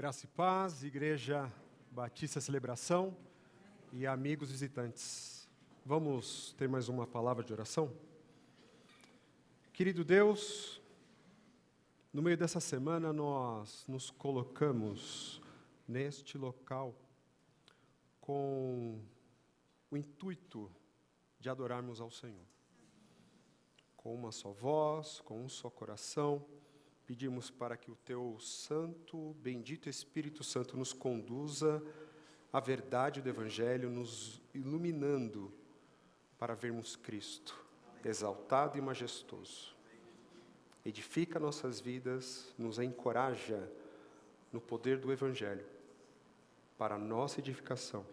Graça e paz, Igreja Batista Celebração e amigos visitantes. Vamos ter mais uma palavra de oração? Querido Deus, no meio dessa semana nós nos colocamos neste local com o intuito de adorarmos ao Senhor. Com uma só voz, com um só coração, pedimos para que o Teu santo, bendito Espírito Santo nos conduza à verdade do Evangelho, nos iluminando para vermos Cristo, exaltado e majestoso. Edifica nossas vidas, nos encoraja no poder do Evangelho, para a nossa edificação,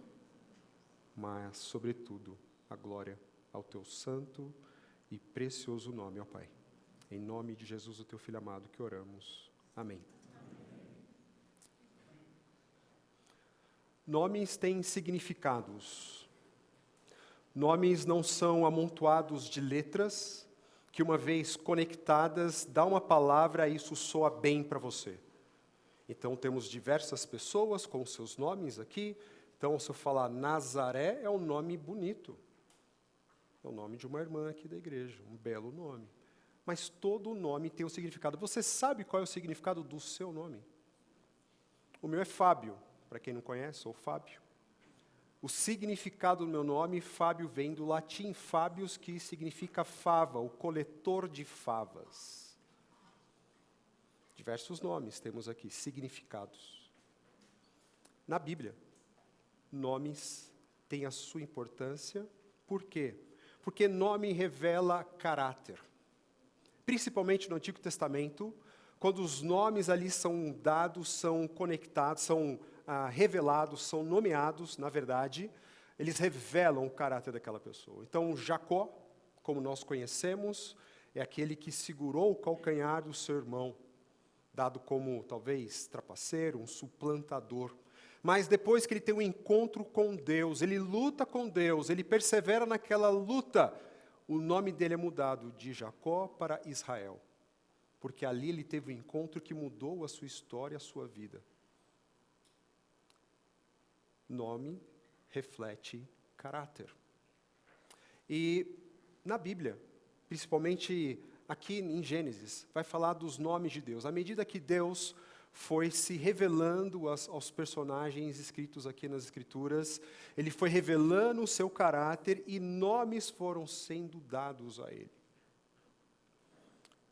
mas, sobretudo, a glória ao Teu santo e precioso nome, ó Pai. Em nome de Jesus, o Teu Filho amado, que oramos. Amém. Nomes têm significados. Nomes não são amontoados de letras, que uma vez conectadas, dá uma palavra e isso soa bem para você. Então, temos diversas pessoas com seus nomes aqui. Então, se eu falar Nazaré, é um nome bonito. É o nome de uma irmã aqui da igreja, um belo nome. Mas todo nome tem um significado. Você sabe qual é o significado do seu nome? O meu é Fábio. Para quem não conhece, sou Fábio. O significado do meu nome, Fábio, vem do latim Fabius, que significa fava, o coletor de favas. Diversos nomes temos aqui, significados. Na Bíblia, nomes têm a sua importância. Por quê? Porque nome revela caráter. Principalmente no Antigo Testamento, quando os nomes ali são dados, são conectados, são revelados, são nomeados, na verdade, eles revelam o caráter daquela pessoa. Então, Jacó, como nós conhecemos, é aquele que segurou o calcanhar do seu irmão, dado como, talvez, trapaceiro, um suplantador. Mas depois que ele tem um encontro com Deus, ele luta com Deus, ele persevera naquela luta, o nome dele é mudado de Jacó para Israel, porque ali ele teve um encontro que mudou a sua história, a sua vida. Nome reflete caráter. E na Bíblia, principalmente aqui em Gênesis, vai falar dos nomes de Deus. À medida que Deus foi se revelando aos personagens escritos aqui nas Escrituras, ele foi revelando o seu caráter e nomes foram sendo dados a ele.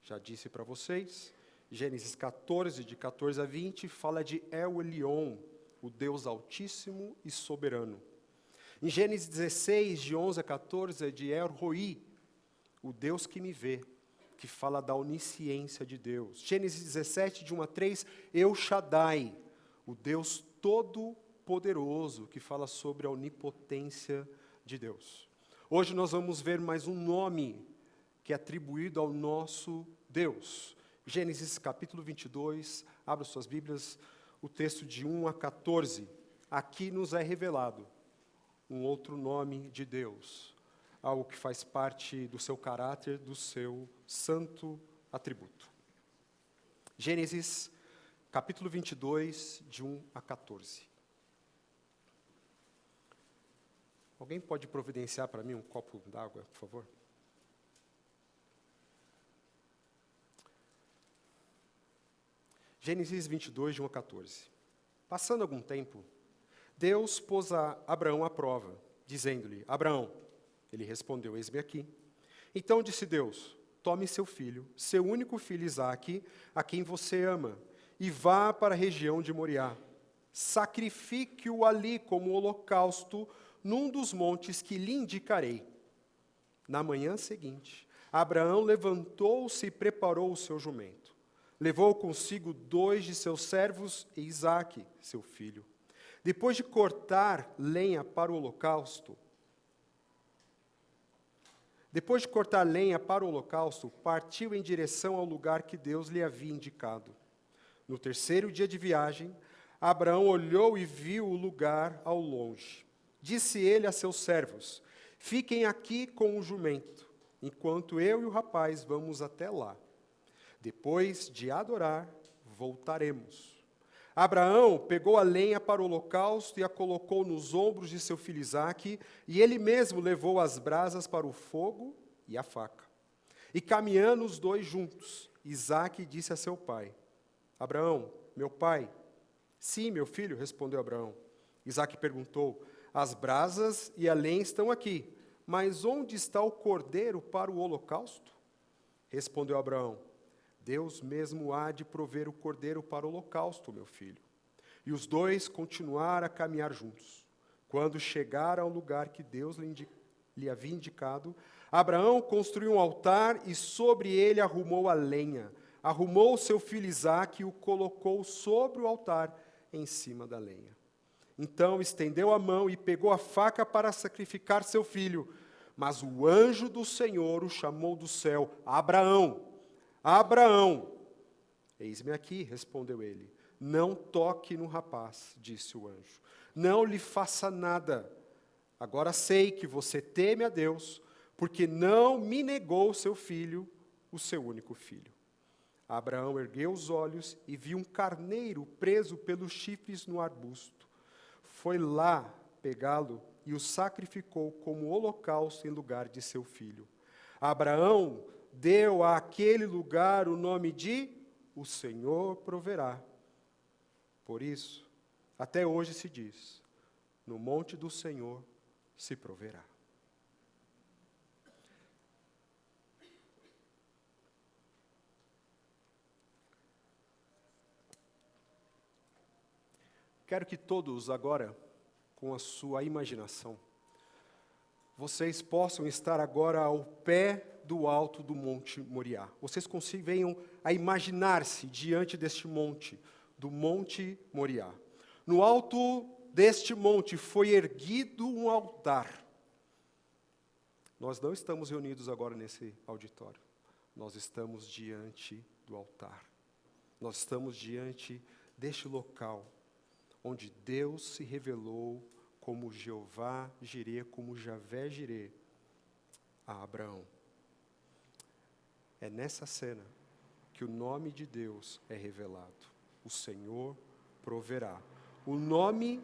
Já disse para vocês, Gênesis 14, de 14 a 20, fala de El Elyon, o Deus Altíssimo e Soberano. Em Gênesis 16, de 11 a 14, é de El Roi, o Deus que me vê, que fala da onisciência de Deus. Gênesis 17, de 1 a 3, El Shaddai, o Deus Todo-Poderoso, que fala sobre a onipotência de Deus. Hoje nós vamos ver mais um nome que é atribuído ao nosso Deus. Gênesis capítulo 22, abra suas Bíblias, o texto de 1 a 14. Aqui nos é revelado um outro nome de Deus, algo que faz parte do seu caráter, do seu santo atributo. Gênesis, capítulo 22, de 1 a 14. Alguém pode providenciar para mim um copo d'água, por favor? Gênesis 22, de 1 a 14. Passando algum tempo, Deus pôs a Abraão à prova, dizendo-lhe: Abraão, ele respondeu: eis-me aqui. Então disse Deus: tome seu filho, seu único filho Isaque, a quem você ama, e vá para a região de Moriá. Sacrifique-o ali como holocausto num dos montes que lhe indicarei. Na manhã seguinte, Abraão levantou-se e preparou o seu jumento. Levou consigo 2 de seus servos e Isaque, seu filho. Depois de cortar lenha para o holocausto, partiu em direção ao lugar que Deus lhe havia indicado. No terceiro dia de viagem, Abraão olhou e viu o lugar ao longe. Disse ele a seus servos: fiquem aqui com o jumento, enquanto eu e o rapaz vamos até lá. Depois de adorar, voltaremos. Abraão pegou a lenha para o holocausto e a colocou nos ombros de seu filho Isaque, e ele mesmo levou as brasas para o fogo e a faca. E caminhando os dois juntos, Isaque disse a seu pai: Abraão, meu pai. Sim, meu filho, respondeu Abraão. Isaque perguntou: as brasas e a lenha estão aqui, mas onde está o cordeiro para o holocausto? Respondeu Abraão: Deus mesmo há de prover o cordeiro para o holocausto, meu filho. E os dois continuaram a caminhar juntos. Quando chegaram ao lugar que Deus lhe havia indicado, Abraão construiu um altar e sobre ele arrumou a lenha. Arrumou seu filho Isaque e o colocou sobre o altar, em cima da lenha. Então estendeu a mão e pegou a faca para sacrificar seu filho. Mas o anjo do Senhor o chamou do céu: Abraão, Abraão. Eis-me aqui, respondeu ele. Não toque no rapaz, disse o anjo. Não lhe faça nada. Agora sei que você teme a Deus, porque não me negou seu filho, o seu único filho. Abraão ergueu os olhos e viu um carneiro preso pelos chifres no arbusto. Foi lá pegá-lo e o sacrificou como holocausto em lugar de seu filho. Abraão deu àquele lugar o nome de O Senhor Proverá. Por isso, até hoje se diz: no monte do Senhor se proverá. Quero que todos agora, com a sua imaginação, vocês possam estar agora ao pé do alto do Monte Moriá. Vocês venham a imaginar-se diante deste monte, do Monte Moriá. No alto deste monte foi erguido um altar. Nós não estamos reunidos agora nesse auditório. Nós estamos diante do altar. Nós estamos diante deste local onde Deus se revelou como Jeová Jirê, como Javé Jirê, a Abraão. É nessa cena que o nome de Deus é revelado. O Senhor proverá. O nome,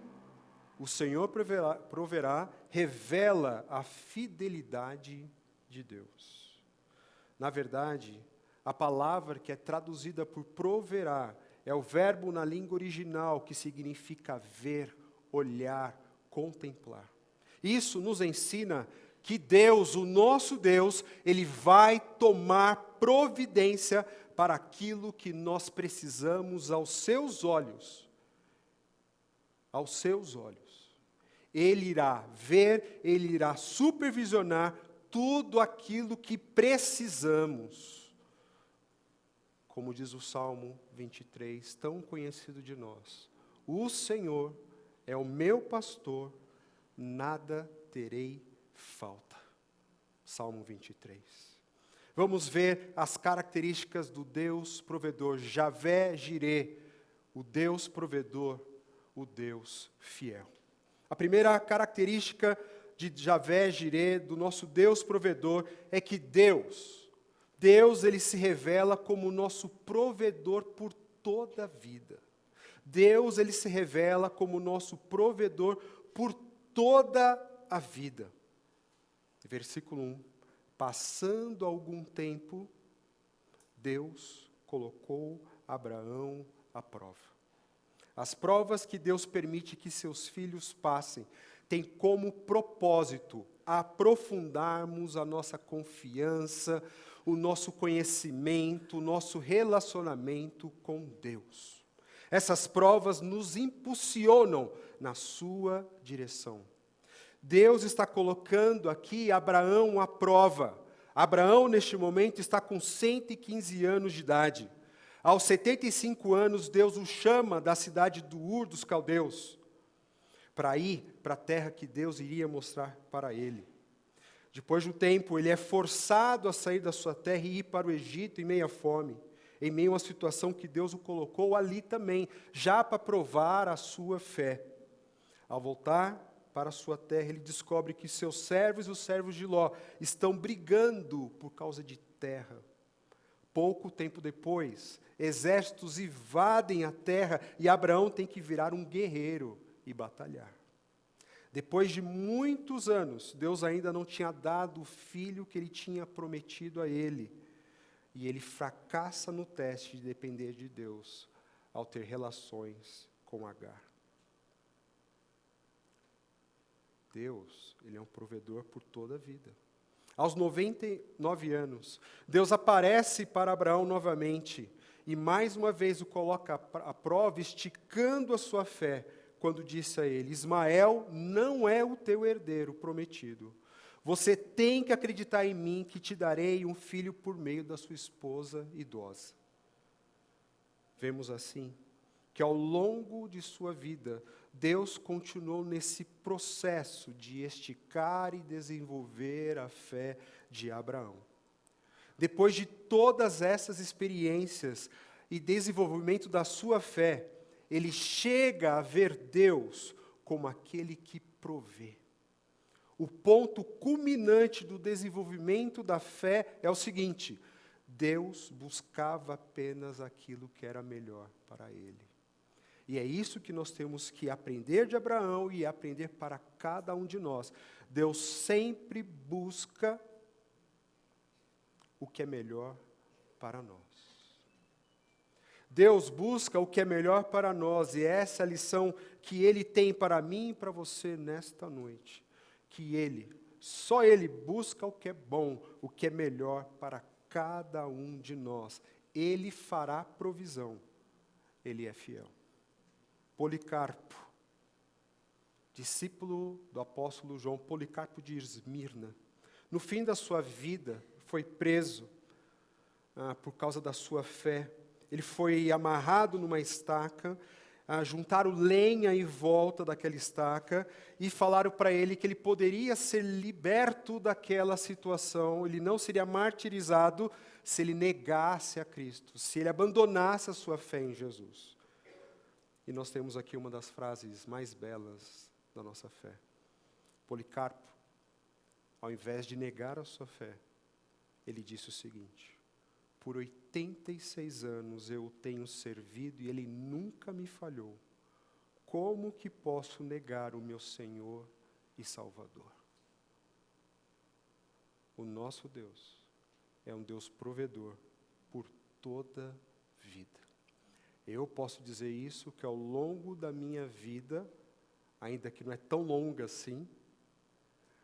o Senhor proverá, revela a fidelidade de Deus. Na verdade, a palavra que é traduzida por proverá é o verbo na língua original que significa ver, olhar, contemplar. Isso nos ensina que Deus, o nosso Deus, Ele vai tomar providência para aquilo que nós precisamos aos seus olhos. Aos seus olhos. Ele irá ver, Ele irá supervisionar tudo aquilo que precisamos. Como diz o Salmo 23, tão conhecido de nós: o Senhor é o meu pastor, nada terei falta. Salmo 23. Vamos ver as características do Deus provedor, Javé Jirê, o Deus provedor, o Deus fiel. A primeira característica de Javé Jirê, do nosso Deus provedor, é que Deus, ele se revela como o nosso provedor por toda a vida. Deus, ele se revela como o nosso provedor por toda a vida. Versículo 1. Passando algum tempo, Deus colocou Abraão à prova. As provas que Deus permite que seus filhos passem têm como propósito aprofundarmos a nossa confiança, o nosso conhecimento, o nosso relacionamento com Deus. Essas provas nos impulsionam na sua direção. Deus está colocando aqui Abraão à prova. Abraão, neste momento, está com 115 anos de idade. Aos 75 anos, Deus o chama da cidade do Ur dos Caldeus, para ir para a terra que Deus iria mostrar para ele. Depois de um tempo, ele é forçado a sair da sua terra e ir para o Egito em meio à fome, em meio a uma situação que Deus o colocou ali também, já para provar a sua fé. Ao voltar para a sua terra, ele descobre que seus servos e os servos de Ló estão brigando por causa de terra, Pouco tempo depois, exércitos invadem a terra e Abraão tem que virar um guerreiro e batalhar. Depois de muitos anos, Deus ainda não tinha dado o filho que ele tinha prometido a ele. E ele fracassa no teste de depender de Deus ao ter relações com Agar. Deus, ele é um provedor por toda a vida. Aos 99 anos, Deus aparece para Abraão novamente e mais uma vez o coloca à prova, esticando a sua fé, quando disse a ele: Ismael não é o teu herdeiro prometido. Você tem que acreditar em mim que te darei um filho por meio da sua esposa idosa. Vemos assim que ao longo de sua vida, Deus continuou nesse processo de esticar e desenvolver a fé de Abraão. Depois de todas essas experiências e desenvolvimento da sua fé, ele chega a ver Deus como aquele que provê. O ponto culminante do desenvolvimento da fé é o seguinte: Deus buscava apenas aquilo que era melhor para ele. E é isso que nós temos que aprender de Abraão e aprender para cada um de nós. Deus sempre busca o que é melhor para nós. Deus busca o que é melhor para nós, e essa é a lição que Ele tem para mim e para você nesta noite. Que Ele, só Ele busca o que é bom, o que é melhor para cada um de nós. Ele fará provisão. Ele é fiel. Policarpo, discípulo do apóstolo João, Policarpo de Esmirna, no fim da sua vida, foi preso por causa da sua fé. Ele foi amarrado numa estaca, juntaram lenha em volta daquela estaca e falaram para ele que ele poderia ser liberto daquela situação, ele não seria martirizado se ele negasse a Cristo, se ele abandonasse a sua fé em Jesus. E nós temos aqui uma das frases mais belas da nossa fé. Policarpo, ao invés de negar a sua fé, ele disse o seguinte: por 86 anos eu o tenho servido e ele nunca me falhou. Como que posso negar o meu Senhor e Salvador? O nosso Deus é um Deus provedor por toda a vida. Eu posso dizer isso, que ao longo da minha vida, ainda que não é tão longa assim,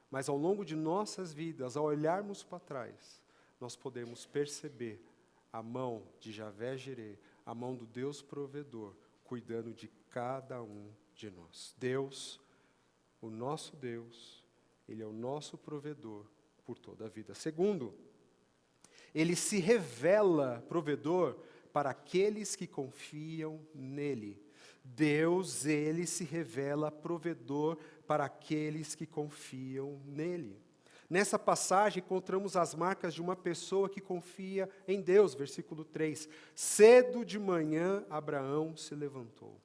mas ao longo de nossas vidas, ao olharmos para trás, nós podemos perceber a mão de Javé Jireh, a mão do Deus provedor, cuidando de cada um de nós. Deus, o nosso Deus, Ele é o nosso provedor por toda a vida. Segundo, Ele se revela provedor para aqueles que confiam nele. Deus, Ele se revela provedor para aqueles que confiam nele. Nessa passagem, encontramos as marcas de uma pessoa que confia em Deus, versículo 3. Cedo de manhã, Abraão se levantou.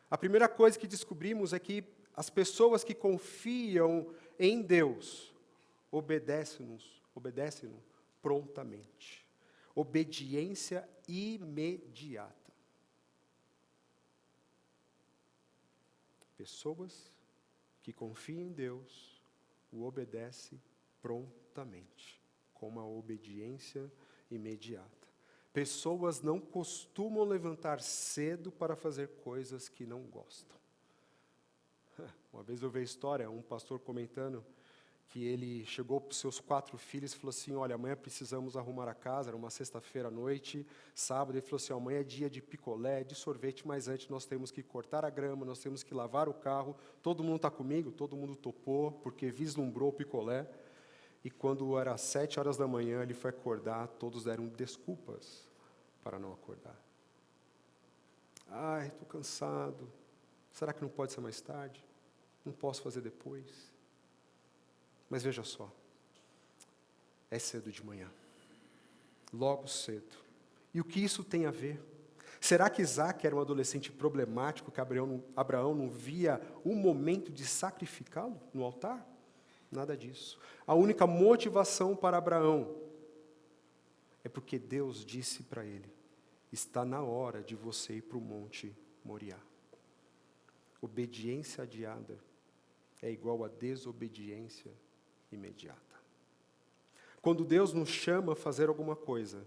A primeira coisa que descobrimos é que as pessoas que confiam em Deus obedecem-nos prontamente. Obediência imediata. Pessoas que confiam em Deus o obedecem prontamente, com uma obediência imediata. Pessoas não costumam levantar cedo para fazer coisas que não gostam. Uma vez eu vi a história, um pastor comentando que ele chegou para os seus 4 filhos e falou assim: olha, amanhã precisamos arrumar a casa, era uma sexta-feira à noite, sábado, ele falou assim: amanhã é dia de picolé, de sorvete, mas antes nós temos que cortar a grama, nós temos que lavar o carro, todo mundo está comigo, todo mundo topou, porque vislumbrou o picolé, e quando era 7 horas da manhã, ele foi acordar, todos deram desculpas para não acordar. Ai, estou cansado, será que não pode ser mais tarde? Não posso fazer depois? Mas veja só, é cedo de manhã, logo cedo. E o que isso tem a ver? Será que Isaac era um adolescente problemático, que Abraão não via o momento de sacrificá-lo no altar? Nada disso. A única motivação para Abraão é porque Deus disse para ele: está na hora de você ir para o Monte Moriá. Obediência adiada é igual a desobediência imediata. Quando Deus nos chama a fazer alguma coisa,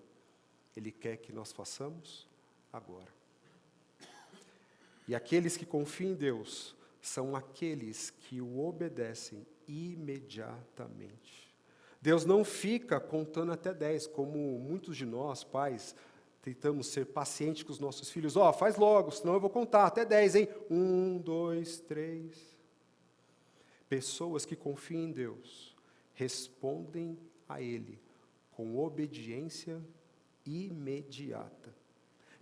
Ele quer que nós façamos agora. E aqueles que confiam em Deus são aqueles que o obedecem imediatamente. Deus não fica contando até 10, como muitos de nós, pais, tentamos ser pacientes com os nossos filhos. Faz logo, senão eu vou contar até 10, hein? 1, 2, 3. Pessoas que confiam em Deus respondem a Ele com obediência imediata.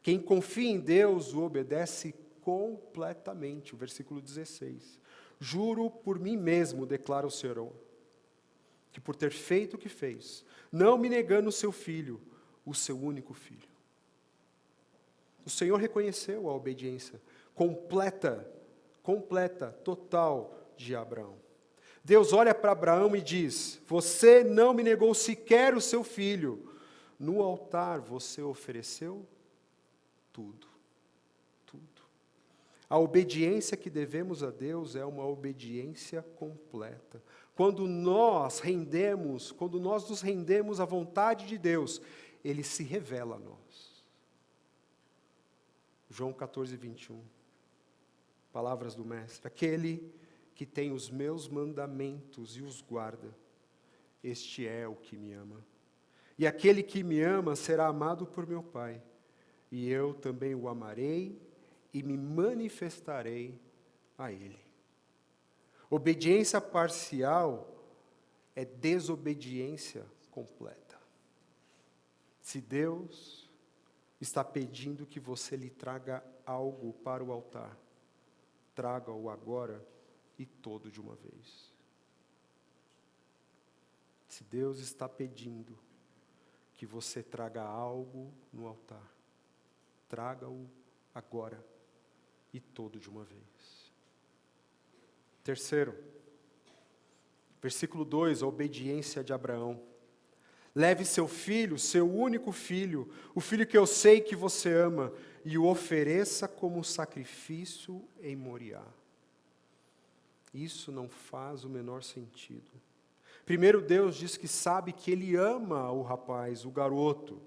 Quem confia em Deus o obedece completamente. O versículo 16. Juro por mim mesmo, declara o Senhor, que por ter feito o que fez, não me negando o seu filho, o seu único filho. O Senhor reconheceu a obediência completa, total de Abraão. Deus olha para Abraão e diz: você não me negou sequer o seu filho. No altar você ofereceu tudo. Tudo. A obediência que devemos a Deus é uma obediência completa. Quando nós nos rendemos à vontade de Deus, Ele se revela a nós. João 14, 21. Palavras do Mestre. Aquele que tem os meus mandamentos e os guarda, este é o que me ama. E aquele que me ama será amado por meu Pai, e eu também o amarei e me manifestarei a ele. Obediência parcial é desobediência completa. Se Deus está pedindo que você lhe traga algo para o altar, traga-o agora e todo de uma vez. Se Deus está pedindo que você traga algo no altar, traga-o agora e todo de uma vez. Terceiro, versículo 2, a obediência de Abraão. Leve seu filho, seu único filho, o filho que eu sei que você ama, e o ofereça como sacrifício em Moriá. Isso não faz o menor sentido. Primeiro, Deus diz que sabe que ele ama o rapaz, o garoto.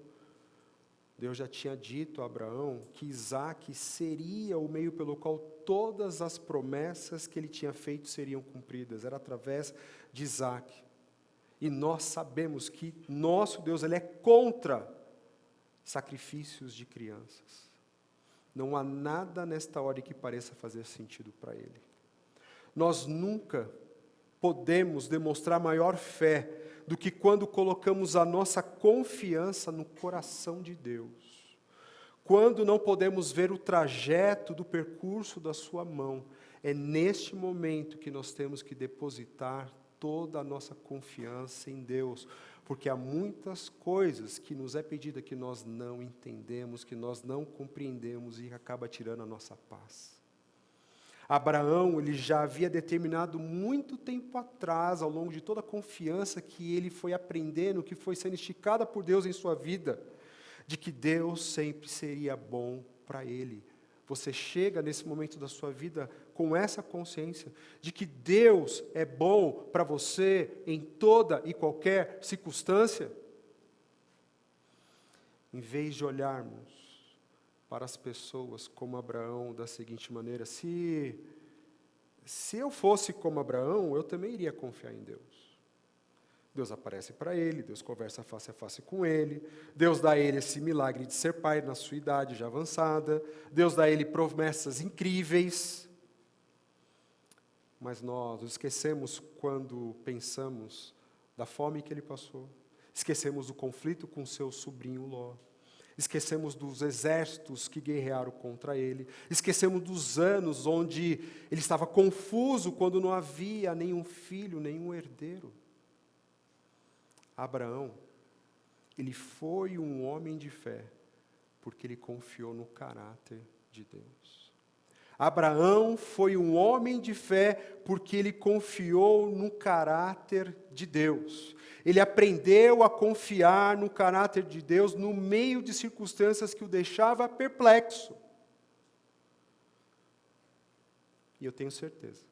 Deus já tinha dito a Abraão que Isaque seria o meio pelo qual todas as promessas que ele tinha feito seriam cumpridas. Era através de Isaque. E nós sabemos que nosso Deus, Ele é contra sacrifícios de crianças. Não há nada nesta hora que pareça fazer sentido para Ele. Nós nunca podemos demonstrar maior fé do que quando colocamos a nossa confiança no coração de Deus. Quando não podemos ver o trajeto do percurso da sua mão, é neste momento que nós temos que depositar toda a nossa confiança em Deus, porque há muitas coisas que nos é pedida que nós não entendemos, que nós não compreendemos e acaba tirando a nossa paz. Abraão, ele já havia determinado muito tempo atrás, ao longo de toda a confiança que ele foi aprendendo, que foi sendo esticada por Deus em sua vida, de que Deus sempre seria bom para ele. Você chega nesse momento da sua vida com essa consciência de que Deus é bom para você em toda e qualquer circunstância? Em vez de olharmos para as pessoas como Abraão da seguinte maneira: se eu fosse como Abraão, eu também iria confiar em Deus. Deus aparece para ele, Deus conversa face a face com ele, Deus dá a ele esse milagre de ser pai na sua idade já avançada, Deus dá a ele promessas incríveis. Mas nós esquecemos quando pensamos da fome que ele passou, esquecemos do conflito com seu sobrinho Ló, esquecemos dos exércitos que guerrearam contra ele, esquecemos dos anos onde ele estava confuso quando não havia nenhum filho, nenhum herdeiro. Abraão, ele foi um homem de fé, porque ele confiou no caráter de Deus. Abraão foi um homem de fé porque ele confiou no caráter de Deus. Ele aprendeu a confiar no caráter de Deus no meio de circunstâncias que o deixava perplexo. E eu tenho certeza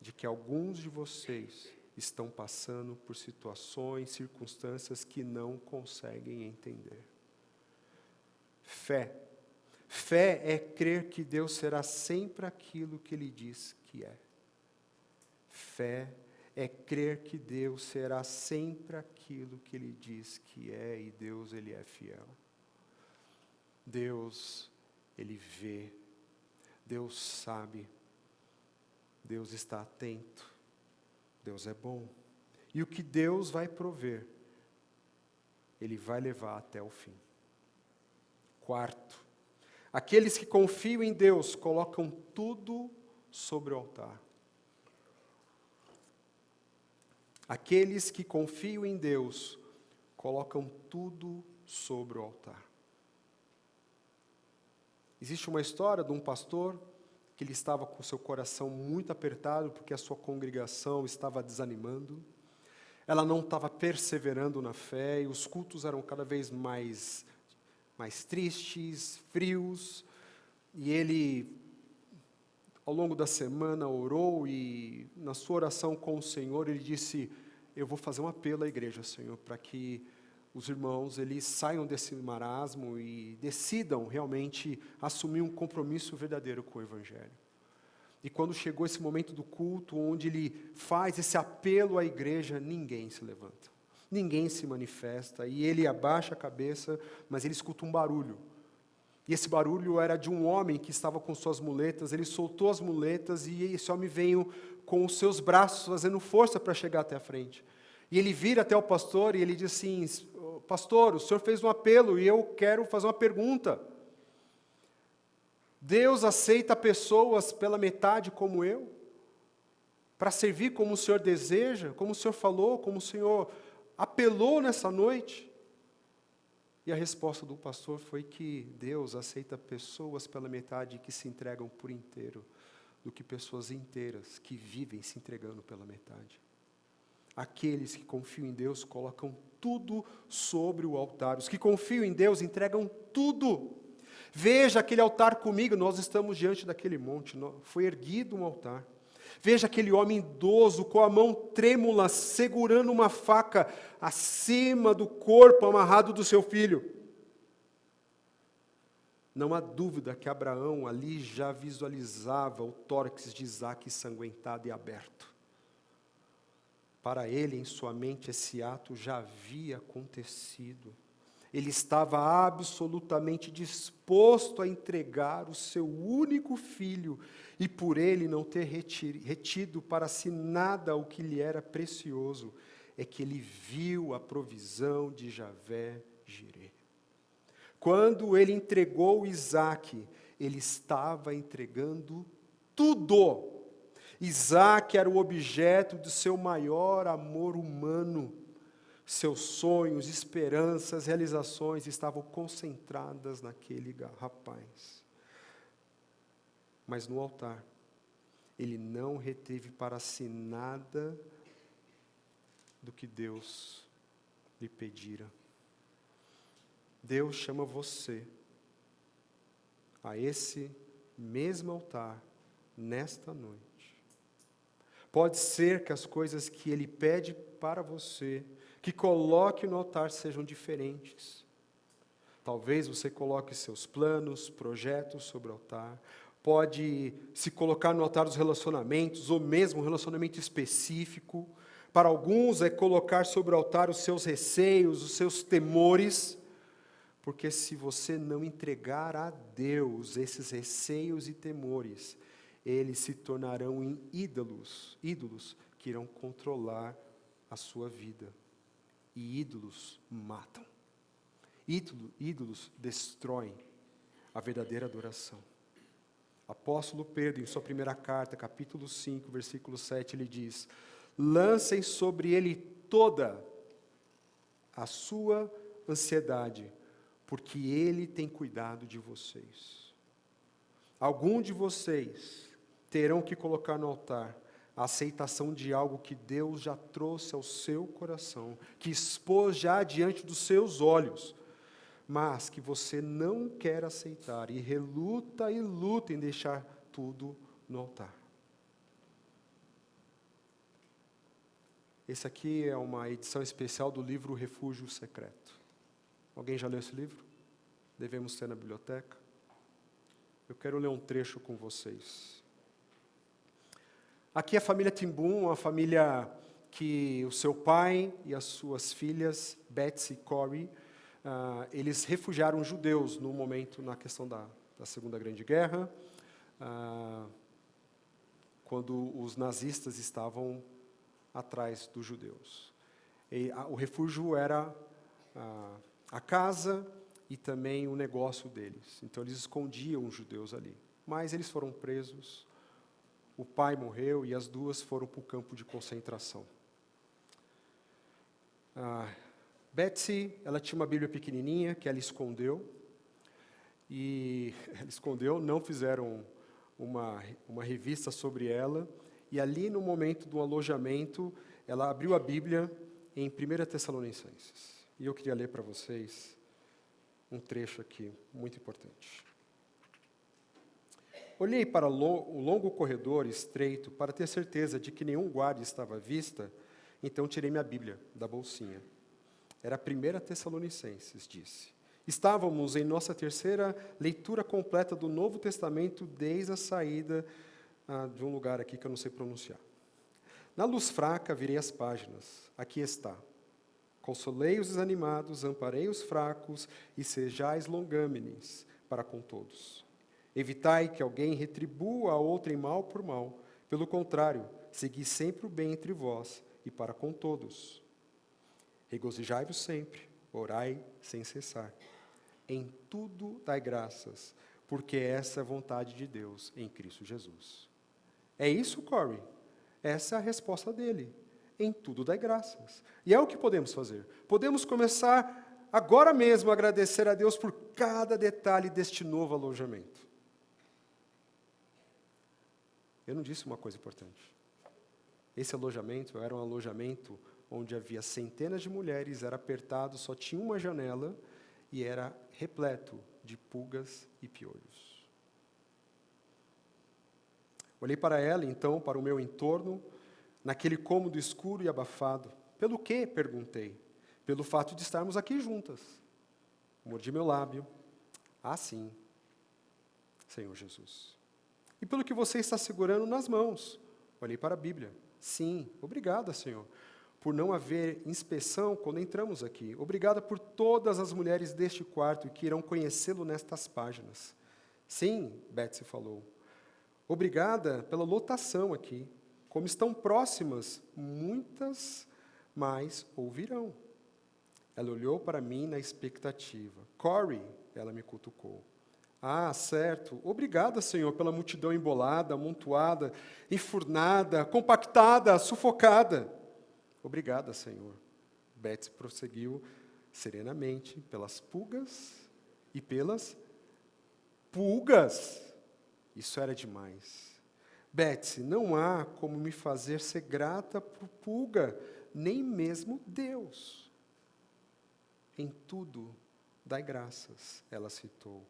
de que alguns de vocês estão passando por situações, circunstâncias que não conseguem entender. Fé. Fé é crer que Deus será sempre aquilo que Ele diz que é. Fé é crer que Deus será sempre aquilo que Ele diz que é, e Deus, Ele é fiel. Deus, Ele vê. Deus sabe. Deus está atento. Deus é bom. E o que Deus vai prover, Ele vai levar até o fim. Quarto, aqueles que confiam em Deus colocam tudo sobre o altar. Aqueles que confiam em Deus colocam tudo sobre o altar. Existe uma história de um pastor que ele estava com seu coração muito apertado porque a sua congregação estava desanimando. Ela não estava perseverando na fé e os cultos eram cada vez mais tristes, frios. E ele, ao longo da semana, orou e, na sua oração com o Senhor, ele disse: eu vou fazer um apelo à igreja, Senhor, para que os irmãos eles saiam desse marasmo e decidam realmente assumir um compromisso verdadeiro com o Evangelho. E quando chegou esse momento do culto, onde ele faz esse apelo à igreja, ninguém se levanta, ninguém se manifesta, e ele abaixa a cabeça, mas ele escuta um barulho. E esse barulho era de um homem que estava com suas muletas. Ele soltou as muletas e esse homem veio com os seus braços, fazendo força para chegar até a frente. E ele vira até o pastor e ele diz assim: pastor, o senhor fez um apelo e eu quero fazer uma pergunta. Deus aceita pessoas pela metade como eu? Para servir como o senhor deseja, como o senhor falou, como o senhor apelou nessa noite? E a resposta do pastor foi que Deus aceita pessoas pela metade que se entregam por inteiro, do que pessoas inteiras que vivem se entregando pela metade. Aqueles que confiam em Deus colocam tudo sobre o altar. Os que confiam em Deus entregam tudo. Veja aquele altar comigo, nós estamos diante daquele monte, foi erguido um altar. Veja aquele homem idoso com a mão trêmula, segurando uma faca acima do corpo amarrado do seu filho. Não há dúvida que Abraão ali já visualizava o tórax de Isaque ensanguentado e aberto. Para ele, em sua mente, esse ato já havia acontecido. Ele estava absolutamente disposto a entregar o seu único filho e por ele não ter retido para si nada o que lhe era precioso, é que ele viu a provisão de Javé Jireh. Quando ele entregou Isaque, ele estava entregando tudo. Isaque era o objeto do seu maior amor humano. Seus sonhos, esperanças, realizações estavam concentradas naquele rapaz. Mas no altar, ele não reteve para si nada do que Deus lhe pedira. Deus chama você a esse mesmo altar nesta noite. Pode ser que as coisas que Ele pede para você, que coloque no altar, sejam diferentes. Talvez você coloque seus planos, projetos sobre o altar. Pode se colocar no altar dos relacionamentos, ou mesmo um relacionamento específico. Para alguns é colocar sobre o altar os seus receios, os seus temores. Porque se você não entregar a Deus esses receios e temores, eles se tornarão em ídolos que irão controlar a sua vida. E ídolos matam. Ídolos destroem a verdadeira adoração. Apóstolo Pedro, em sua primeira carta, capítulo 5, versículo 7, ele diz: lancem sobre ele toda a sua ansiedade, porque ele tem cuidado de vocês. algum de vocês terão que colocar no altar a aceitação de algo que Deus já trouxe ao seu coração, que expôs já diante dos seus olhos, mas que você não quer aceitar e reluta e luta em deixar tudo no altar. Esse aqui é uma edição especial do livro Refúgio Secreto. Alguém já leu esse livro? Devemos ter na biblioteca. Eu quero ler um trecho com vocês. Aqui a família Timbum, uma família que o seu pai e as suas filhas, Betsy e Corey, eles refugiaram judeus no momento, na questão da Segunda Grande Guerra, quando os nazistas estavam atrás dos judeus. O refúgio era a casa e também o negócio deles. Então, eles escondiam os judeus ali. Mas eles foram presos, o pai morreu e as duas foram para o campo de concentração. Betsy, ela tinha uma Bíblia pequenininha que ela escondeu. E ela escondeu, não fizeram uma revista sobre ela. E ali, no momento do alojamento, ela abriu a Bíblia em 1 Tessalonicenses. E eu queria ler para vocês um trecho aqui, muito importante. Olhei para o longo corredor estreito para ter certeza de que nenhum guarda estava à vista, então tirei minha Bíblia da bolsinha. Era 1 Tessalonicenses, disse. Estávamos em nossa terceira leitura completa do Novo Testamento desde a saída de um lugar aqui que eu não sei pronunciar. Na luz fraca virei as páginas. Aqui está. Consolei os desanimados, amparei os fracos e sejais longâmenes para com todos. Evitai que alguém retribua a outrem mal por mal. Pelo contrário, segui sempre o bem entre vós e para com todos. Regozijai-vos sempre, orai sem cessar. Em tudo dai graças, porque essa é a vontade de Deus em Cristo Jesus. É isso, Corey? Essa é a resposta dele. Em tudo dai graças. E é o que podemos fazer. Podemos começar agora mesmo a agradecer a Deus por cada detalhe deste novo alojamento. Eu não disse uma coisa importante. Esse alojamento era um alojamento onde havia centenas de mulheres, era apertado, só tinha uma janela e era repleto de pulgas e piolhos. Olhei para ela, então, para o meu entorno, naquele cômodo escuro e abafado. Pelo quê? Perguntei. Pelo fato de estarmos aqui juntas. Mordi meu lábio. Ah, sim, Senhor Jesus. E pelo que você está segurando nas mãos. Olhei para a Bíblia. Sim, obrigada, Senhor, por não haver inspeção quando entramos aqui. Obrigada por todas as mulheres deste quarto que irão conhecê-lo nestas páginas. Sim, Betsy falou. Obrigada pela lotação aqui. Como estão próximas, muitas mais ouvirão. Ela olhou para mim na expectativa. Corey, ela me cutucou. Ah, certo. Obrigada, Senhor, pela multidão embolada, amontoada, enfurnada, compactada, sufocada. Obrigada, Senhor. Betsy prosseguiu serenamente pelas pulgas e pelas pulgas. Isso era demais. Betsy, não há como me fazer ser grata por pulga, nem mesmo Deus. Em tudo, dai graças, ela citou.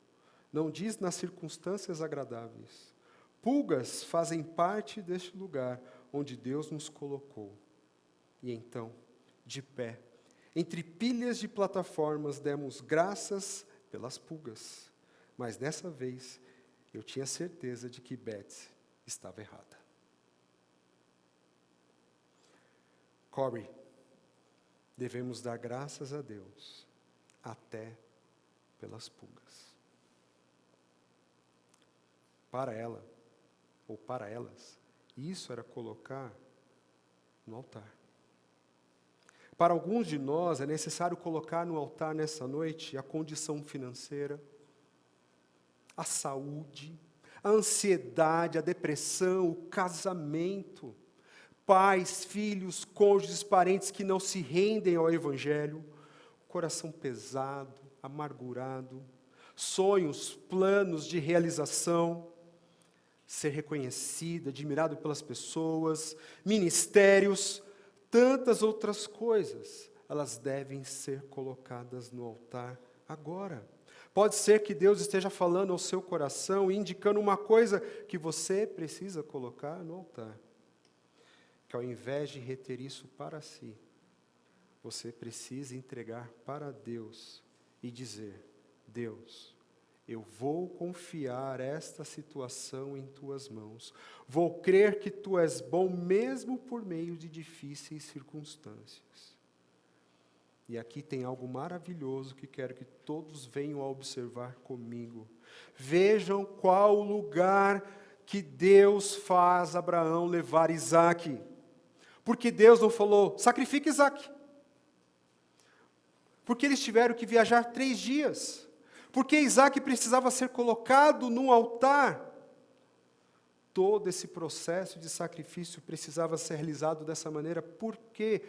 Não diz nas circunstâncias agradáveis. Pulgas fazem parte deste lugar onde Deus nos colocou. E então, de pé, entre pilhas de plataformas, demos graças pelas pulgas. Mas dessa vez, eu tinha certeza de que Betsy estava errada. Corey, devemos dar graças a Deus, até pelas pulgas. Para ela, ou para elas, isso era colocar no altar. Para alguns de nós, é necessário colocar no altar nessa noite a condição financeira, a saúde, a ansiedade, a depressão, o casamento, pais, filhos, cônjuges, parentes que não se rendem ao Evangelho, o coração pesado, amargurado, sonhos, planos de realização, ser reconhecido, admirado pelas pessoas, ministérios, tantas outras coisas, elas devem ser colocadas no altar agora. Pode ser que Deus esteja falando ao seu coração, indicando uma coisa que você precisa colocar no altar. Que ao invés de reter isso para si, você precisa entregar para Deus e dizer: Deus, eu vou confiar esta situação em tuas mãos. Vou crer que tu és bom mesmo por meio de difíceis circunstâncias. E aqui tem algo maravilhoso que quero que todos venham a observar comigo. Vejam qual o lugar que Deus faz Abraão levar Isaque. Porque Deus não falou, sacrifique Isaque. Porque eles tiveram que viajar 3 dias. Porque Isaque precisava ser colocado no altar. Todo esse processo de sacrifício precisava ser realizado dessa maneira. Por quê?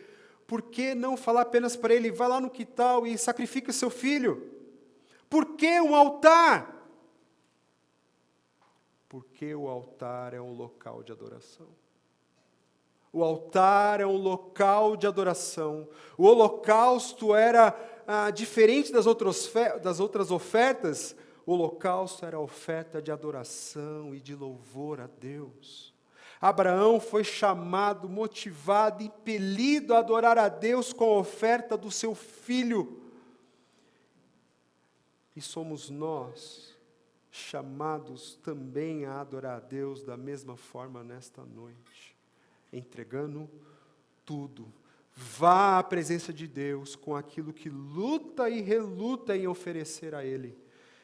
Por que não falar apenas para ele, vai lá no quintal e sacrifica seu filho? Por que um altar? Porque o altar é um local de adoração. O altar é um local de adoração. O holocausto era diferente das outras ofertas. O holocausto era a oferta de adoração e de louvor a Deus. Abraão foi chamado, motivado, impelido a adorar a Deus com a oferta do seu filho. E somos nós chamados também a adorar a Deus da mesma forma nesta noite, entregando tudo. Vá à presença de Deus com aquilo que luta e reluta em oferecer a Ele,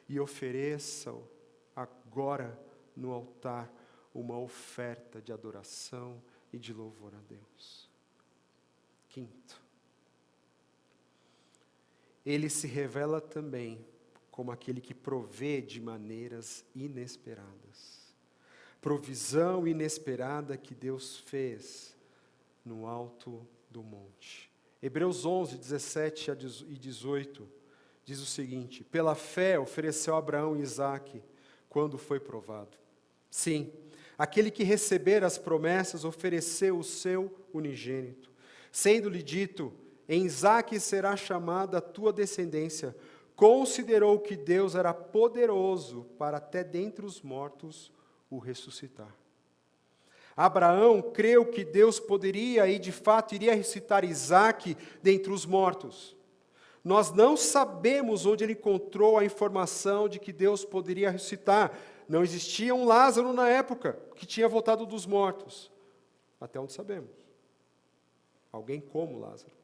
e ofereça-o agora no altar uma oferta de adoração e de louvor a Deus. Quinto, Ele se revela também como aquele que provê de maneiras inesperadas. Provisão inesperada que Deus fez no alto do monte. Hebreus 11, 17 e 18 diz o seguinte: pela fé ofereceu Abraão Isaque quando foi provado. Sim, aquele que receber as promessas ofereceu o seu unigênito, sendo-lhe dito, em Isaque será chamada a tua descendência, considerou que Deus era poderoso para até dentre os mortos o ressuscitar. Abraão creu que Deus poderia e de fato iria ressuscitar Isaque dentre os mortos. Nós não sabemos onde ele encontrou a informação de que Deus poderia ressuscitar. Não existia um Lázaro na época que tinha voltado dos mortos. Até onde sabemos. Alguém como Lázaro.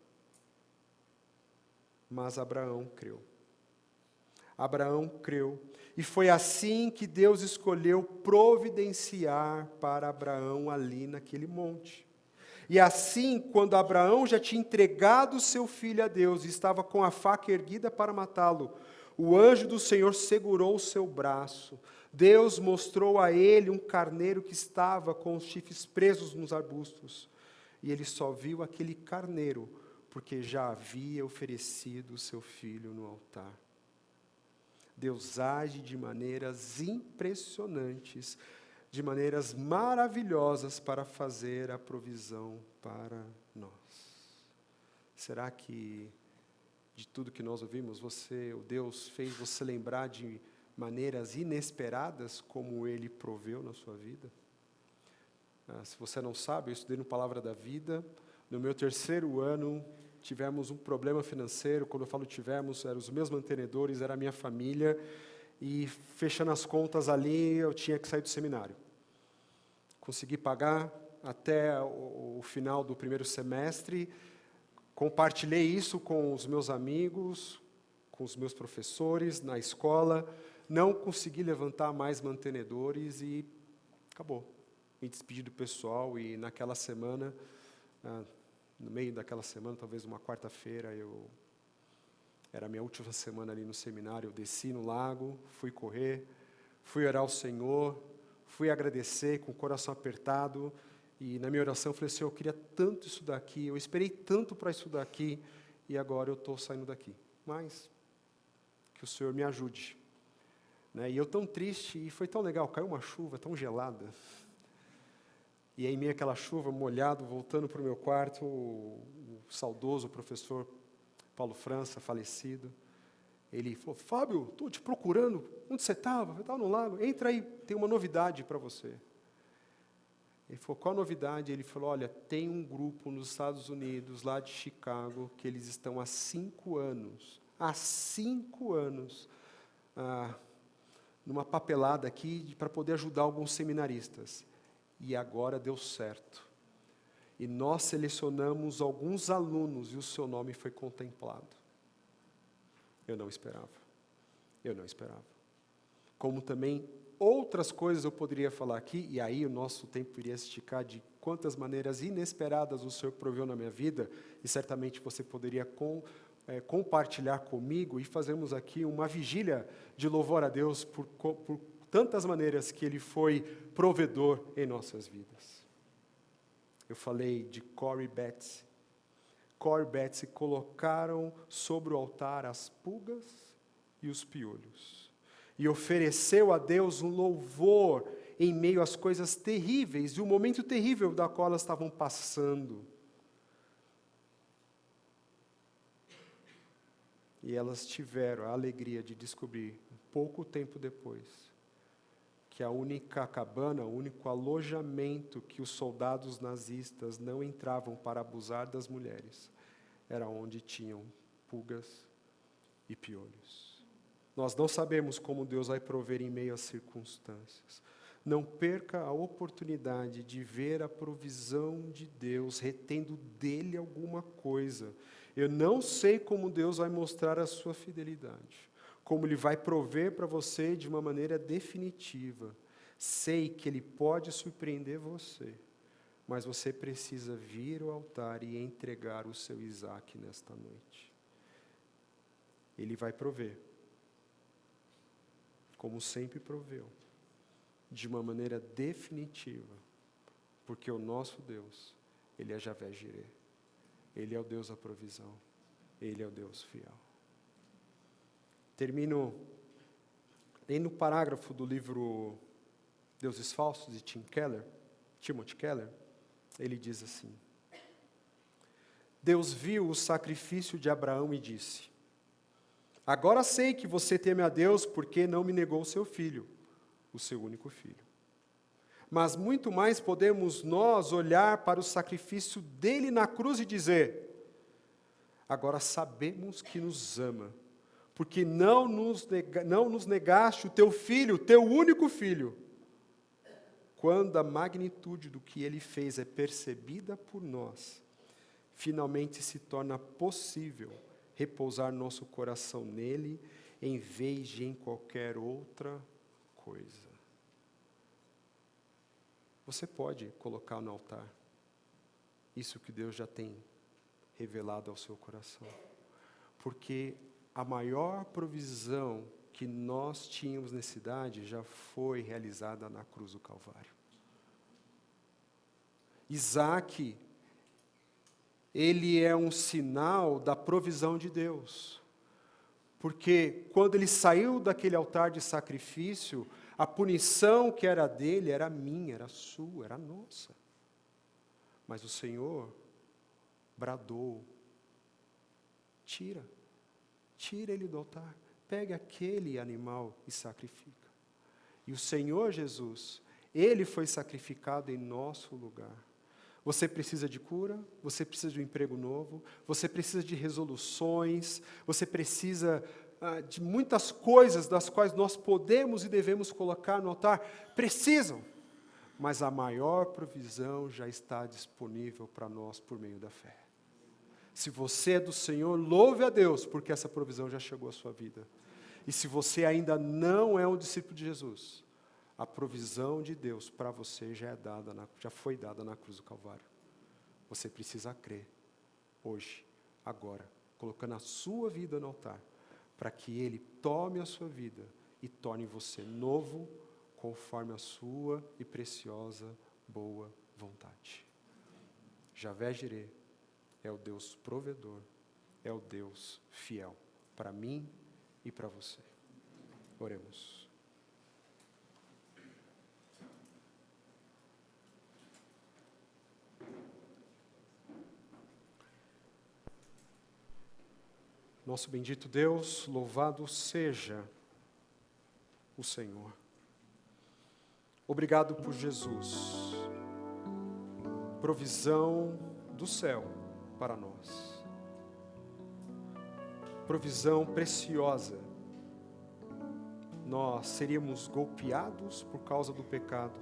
Mas Abraão creu. Abraão creu. E foi assim que Deus escolheu providenciar para Abraão ali naquele monte. E assim, quando Abraão já tinha entregado seu filho a Deus e estava com a faca erguida para matá-lo, o anjo do Senhor segurou o seu braço. Deus mostrou a ele um carneiro que estava com os chifres presos nos arbustos. E ele só viu aquele carneiro, porque já havia oferecido o seu filho no altar. Deus age de maneiras impressionantes, de maneiras maravilhosas para fazer a provisão para nós. Será que, de tudo que nós ouvimos, o Deus fez você lembrar de maneiras inesperadas como Ele proveu na sua vida? Se você não sabe, eu estudei no Palavra da Vida. No meu 3º ano, tivemos um problema financeiro. Quando eu falo tivemos, eram os meus mantenedores, era a minha família. E fechando as contas ali, eu tinha que sair do seminário. Consegui pagar até o final do 1º semestre. Compartilhei isso com os meus amigos, com os meus professores na escola. Não consegui levantar mais mantenedores e acabou. Me despedi do pessoal e naquela semana, no meio daquela semana, talvez uma quarta-feira, era a minha última semana ali no seminário, eu desci no lago, fui correr, fui orar ao Senhor, fui agradecer com o coração apertado, e na minha oração eu falei, Senhor, eu queria tanto isso daqui, eu esperei tanto para isso daqui, e agora eu estou saindo daqui. Mas que o Senhor me ajude né? E eu tão triste, e foi tão legal, caiu uma chuva tão gelada. E aí, em meio àquela chuva, molhado, voltando para o meu quarto, o saudoso professor Paulo França, falecido, ele falou: Fábio, estou te procurando, onde você estava? Eu estava no lago, entra aí, tem uma novidade para você. Ele falou: qual a novidade? Ele falou: olha, tem um grupo nos Estados Unidos, lá de Chicago, que eles estão há 5 anos, numa papelada aqui para poder ajudar alguns seminaristas. E agora deu certo. E nós selecionamos alguns alunos e o seu nome foi contemplado. Eu não esperava. Como também outras coisas eu poderia falar aqui, e aí o nosso tempo iria esticar de quantas maneiras inesperadas o Senhor proveu na minha vida, e certamente você poderia compartilhar comigo, e fazermos aqui uma vigília de louvor a Deus por tantas maneiras que Ele foi provedor em nossas vidas. Eu falei de Corey Betts. Corey Betts colocaram sobre o altar as pulgas e os piolhos. E ofereceu a Deus um louvor em meio às coisas terríveis, e o momento terrível da qual elas estavam passando. E elas tiveram a alegria de descobrir, pouco tempo depois, que a única cabana, o único alojamento que os soldados nazistas não entravam para abusar das mulheres, era onde tinham pulgas e piolhos. Nós não sabemos como Deus vai prover em meio às circunstâncias. Não perca a oportunidade de ver a provisão de Deus, retendo dele alguma coisa. Eu não sei como Deus vai mostrar a sua fidelidade, como Ele vai prover para você de uma maneira definitiva. Sei que Ele pode surpreender você, mas você precisa vir ao altar e entregar o seu Isaac nesta noite. Ele vai prover, como sempre proveu, de uma maneira definitiva, porque o nosso Deus, Ele é Javé Jireh, Ele é o Deus da provisão, Ele é o Deus fiel. Termino lendo o parágrafo do livro Deuses Falsos, de Timothy Keller. Ele diz assim: Deus viu o sacrifício de Abraão e disse: agora sei que você teme a Deus porque não me negou o seu filho, o seu único filho. Mas muito mais podemos nós olhar para o sacrifício dele na cruz e dizer: agora sabemos que nos ama, porque não nos negaste o teu filho, teu único filho. Quando a magnitude do que ele fez é percebida por nós, finalmente se torna possível repousar nosso coração nele, em vez de em qualquer outra coisa. Você pode colocar no altar isso que Deus já tem revelado ao seu coração, porque a maior provisão que nós tínhamos necessidade já foi realizada na cruz do Calvário. Isaac, ele é um sinal da provisão de Deus, porque quando ele saiu daquele altar de sacrifício, a punição que era dele era minha, era sua, era nossa. Mas o Senhor bradou: tira ele do altar, pegue aquele animal e sacrifica. E o Senhor Jesus, Ele foi sacrificado em nosso lugar. Você precisa de cura, você precisa de um emprego novo, você precisa de resoluções, você precisa de muitas coisas das quais nós podemos e devemos colocar no altar. Precisam, mas a maior provisão já está disponível para nós por meio da fé. Se você é do Senhor, louve a Deus, porque essa provisão já chegou à sua vida. E se você ainda não é um discípulo de Jesus, a provisão de Deus para você já foi dada na cruz do Calvário. Você precisa crer, hoje, agora, colocando a sua vida no altar, para que Ele tome a sua vida e torne você novo, conforme a sua e preciosa boa vontade. Javé Jireh é o Deus provedor, é o Deus fiel, para mim e para você. Oremos. Nosso bendito Deus, louvado seja o Senhor. Obrigado por Jesus, provisão do céu para nós, provisão preciosa. Nós seríamos golpeados por causa do pecado,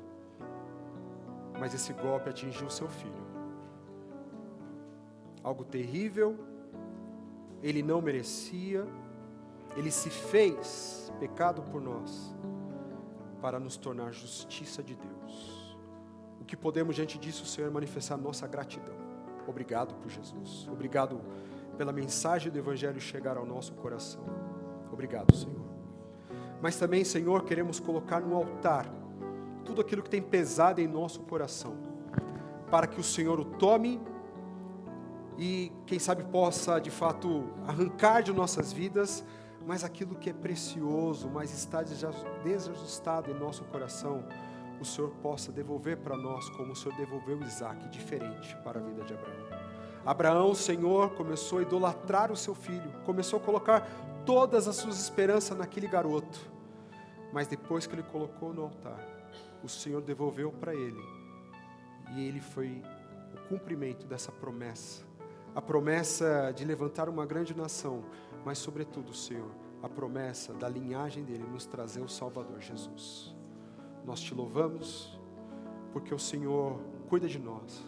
mas esse golpe atingiu seu filho. Algo terrível, ele não merecia, ele se fez pecado por nós, para nos tornar justiça de Deus. O que podemos diante disso, Senhor, é manifestar nossa gratidão. Obrigado por Jesus. Obrigado pela mensagem do Evangelho chegar ao nosso coração. Obrigado, Senhor. Mas também, Senhor, queremos colocar no altar tudo aquilo que tem pesado em nosso coração, para que o Senhor o tome e, quem sabe, possa, de fato, arrancar de nossas vidas, mas aquilo que é precioso, mas está desajustado em nosso coração, o Senhor possa devolver para nós, como o Senhor devolveu Isaac, diferente para a vida de Abraão. Abraão, Senhor, começou a idolatrar o seu filho, começou a colocar todas as suas esperanças naquele garoto, mas depois que ele colocou no altar, o Senhor devolveu para ele, e ele foi o cumprimento dessa promessa, a promessa de levantar uma grande nação, mas sobretudo, Senhor, a promessa da linhagem dele nos trazer o Salvador Jesus. Nós te louvamos porque o Senhor cuida de nós.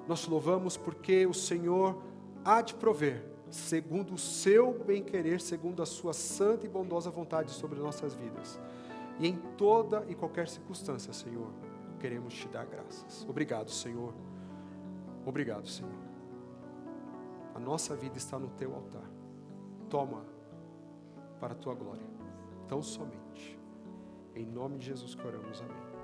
Nós te louvamos porque o Senhor há de prover, segundo o seu bem-querer, segundo a sua santa e bondosa vontade sobre nossas vidas. E em toda e qualquer circunstância, Senhor, queremos te dar graças. Obrigado, Senhor. Obrigado, Senhor. A nossa vida está no teu altar. Toma para a tua glória, tão somente. Em nome de Jesus que oramos, amém.